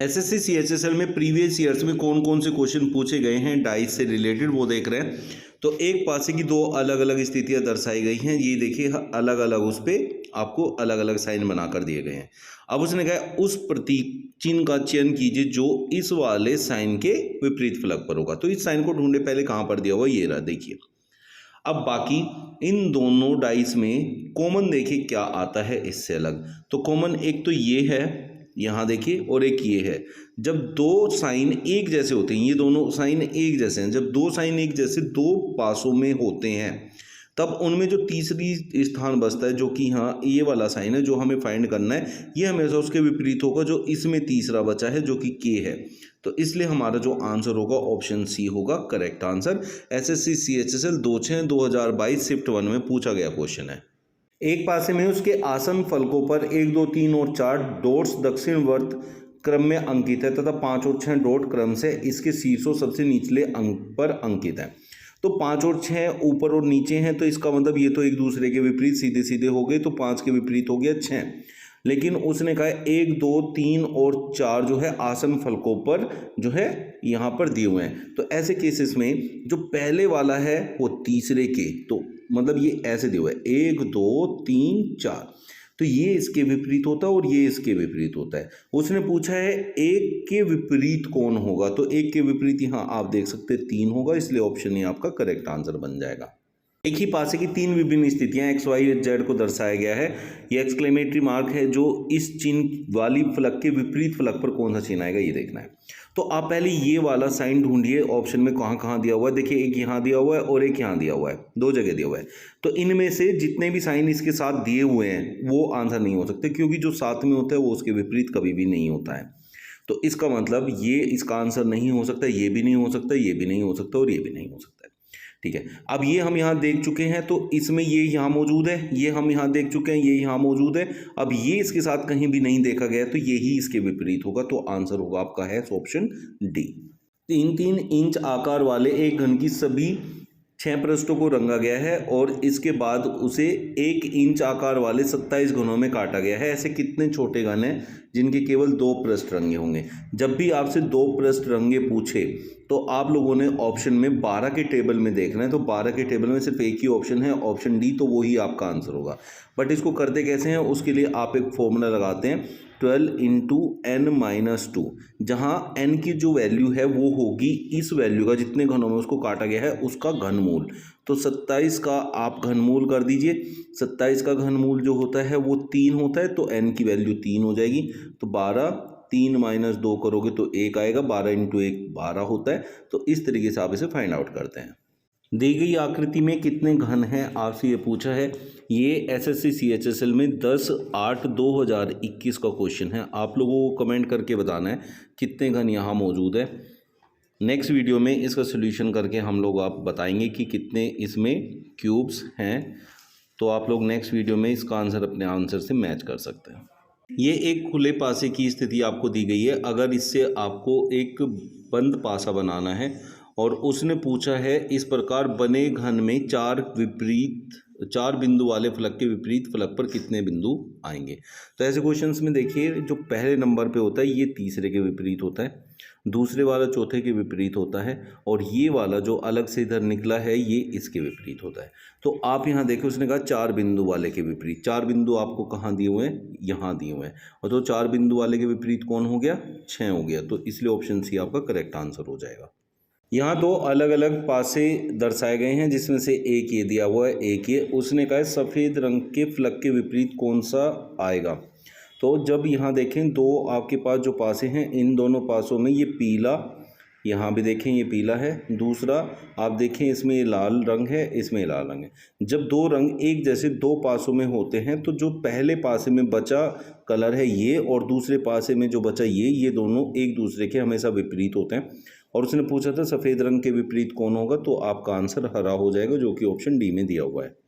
SSC CHSL में previous years में कौन कौन से क्वेश्चन पूछे गए हैं डाइस से रिलेटेड वो देख रहे हैं। तो एक पासे की दो अलग अलग स्थितियां दर्शाई गई हैं, ये देखिए अलग अलग उस पर आपको अलग अलग साइन बनाकर दिए गए हैं। अब उसने कहा उस प्रतीक चिन्ह का चयन कीजिए जो इस वाले साइन के विपरीत फलक पर होगा। तो इस साइन को ढूंढे, पहले कहाँ पर दिया हुआ ये रहा, देखिए। अब बाकी इन दोनों डाइस में कॉमन देखिए क्या आता है इससे अलग। तो कॉमन एक तो ये है, यहाँ देखिए, और एक ये है। जब दो साइन एक जैसे होते हैं, ये दोनों साइन एक जैसे हैं, जब दो साइन एक जैसे दो पासों में होते हैं तब उनमें जो तीसरी स्थान बचता है, जो कि यहाँ ये वाला साइन है जो हमें फाइंड करना है, ये हमेशा उसके विपरीत होगा जो इसमें तीसरा बचा है जो कि के है। तो इसलिए हमारा जो आंसर होगा ऑप्शन सी होगा correct answer. SSC CHSL 2/6/2022 shift 1 में पूछा गया क्वेश्चन है। एक पासे में उसके आसन फलकों पर 1, 2, 3 और 4 डॉट्स दक्षिणवर्त क्रम में अंकित है तथा 5 और 6 डॉट क्रम से इसके शीर्षों सबसे निचले अंक पर अंकित है। तो 5 और 6 ऊपर और नीचे हैं, तो इसका मतलब ये तो एक दूसरे के विपरीत सीधे सीधे हो गए, तो 5 के विपरीत हो गया 6। लेकिन उसने कहा 1, 2, 3 और 4 जो है आसन फलकों पर जो है यहाँ पर दिए हुए हैं। तो ऐसे केसेस में जो पहले वाला है वो तीसरे के, तो मतलब ये ऐसे दिया हुआ है 1, 2, 3, 4, तो ये इसके विपरीत होता है और ये इसके विपरीत होता है। उसने पूछा है एक के विपरीत कौन होगा, तो एक के विपरीत यहाँ आप देख सकते हैं 3 होगा, इसलिए ऑप्शन ये आपका करेक्ट आंसर बन जाएगा। एक ही पासे की तीन विभिन्न स्थितियां एक्स वाई जेड को दर्शाया गया है। ये एक्सक्लेमेटरी मार्क है जो इस चिन्ह वाली फलक के विपरीत फलक पर कौन सा चिन्ह आएगा ये देखना है। तो आप पहले ये वाला साइन ढूंढिए ऑप्शन में कहाँ कहाँ दिया हुआ है। देखिए एक यहाँ दिया हुआ है और एक यहाँ दिया हुआ है, दो जगह दिया हुआ है। तो इनमें से जितने भी साइन इसके साथ दिए हुए हैं वो आंसर नहीं हो सकते, क्योंकि जो साथ में होता है वो उसके विपरीत कभी भी नहीं होता है। तो इसका मतलब ये इसका आंसर नहीं हो सकता, ये भी नहीं हो सकता, ये भी नहीं हो सकता और ये भी नहीं हो सकता। ठीक है, अब ये हम यहाँ देख चुके हैं, तो इसमें ये यहाँ मौजूद है, ये हम यहाँ देख चुके हैं, ये यहाँ मौजूद है। अब ये इसके साथ कहीं भी नहीं देखा गया, तो यही इसके विपरीत होगा। तो आंसर होगा आपका है ऑप्शन डी। 3-3 इंच आकार वाले एक घन की सभी 6 पृष्ठों को रंगा गया है और इसके बाद उसे 1 इंच आकार वाले 27 घनों में काटा गया है। ऐसे कितने छोटे घन हैं जिनके केवल 2 पृष्ठ रंगे होंगे। जब भी आपसे 2 पृष्ठ रंगे पूछे तो आप लोगों ने ऑप्शन में 12 के टेबल में देखना है। तो 12 के टेबल में सिर्फ एक ही ऑप्शन है, ऑप्शन डी, तो वो ही आपका आंसर होगा। बट इसको करते कैसे हैं, उसके लिए आप एक फॉर्मूला लगाते हैं 12 × n-2, जहाँ n की जो वैल्यू है वो होगी इस वैल्यू का, जितने घनों में उसको काटा गया है उसका घनमूल। तो 27 का आप घनमूल कर दीजिए। 27 का घनमूल जो होता है वो 3 होता है, तो n की वैल्यू 3 हो जाएगी। तो 12, 3 - 2 करोगे तो 1 आएगा, 12 × 1 12 होता है। तो इस तरीके से आप इसे फाइंड आउट करते हैं। दी गई आकृति में कितने घन हैं आपसे ये पूछा है। ये एसएससी सीएचएसएल में 10/8/2021 का क्वेश्चन है। आप लोगों को कमेंट करके बताना है कितने घन यहाँ मौजूद है। नेक्स्ट वीडियो में इसका सोल्यूशन करके हम लोग आप बताएंगे कि कितने इसमें क्यूब्स हैं। तो आप लोग नेक्स्ट वीडियो में इसका आंसर अपने आंसर से मैच कर सकते हैं। ये एक खुले पासे की स्थिति आपको दी गई है। अगर इससे आपको एक बंद पासा बनाना है और उसने पूछा है इस प्रकार बने घन में 4 बिंदु वाले फलक के विपरीत फलक पर कितने बिंदु आएंगे। तो ऐसे क्वेश्चंस में देखिए जो पहले नंबर पे होता है ये तीसरे के विपरीत होता है, दूसरे वाला चौथे के विपरीत होता है और ये वाला जो अलग से इधर निकला है ये इसके विपरीत होता है। तो आप यहाँ देखो उसने कहा 4 बिंदु वाले के विपरीत। 4 बिंदु आपको कहाँ दिए हुए हैं, यहाँ दिए हुए हैं। और तो 4 बिंदु वाले के विपरीत कौन हो गया, 6 हो गया। तो इसलिए ऑप्शन सी आपका करेक्ट आंसर हो जाएगा। यहाँ 2 अलग अलग पासे दर्शाए गए हैं जिसमें से एक ये दिया हुआ है, एक ये। उसने कहा सफ़ेद रंग के फलक के विपरीत कौन सा आएगा। तो जब यहाँ देखें 2 आपके पास जो पासे हैं इन दोनों पासों में ये पीला, यहाँ भी देखें ये पीला है, दूसरा आप देखें इसमें ये लाल रंग है, इसमें लाल रंग है। जब 2 रंग एक जैसे 2 पासों में होते हैं तो जो पहले पासे में बचा कलर है ये और दूसरे पासे में जो बचा ये दोनों एक दूसरे के हमेशा विपरीत होते हैं। और उसने पूछा था सफ़ेद रंग के विपरीत कौन होगा, तो आपका आंसर हरा हो जाएगा जो कि ऑप्शन डी में दिया हुआ है।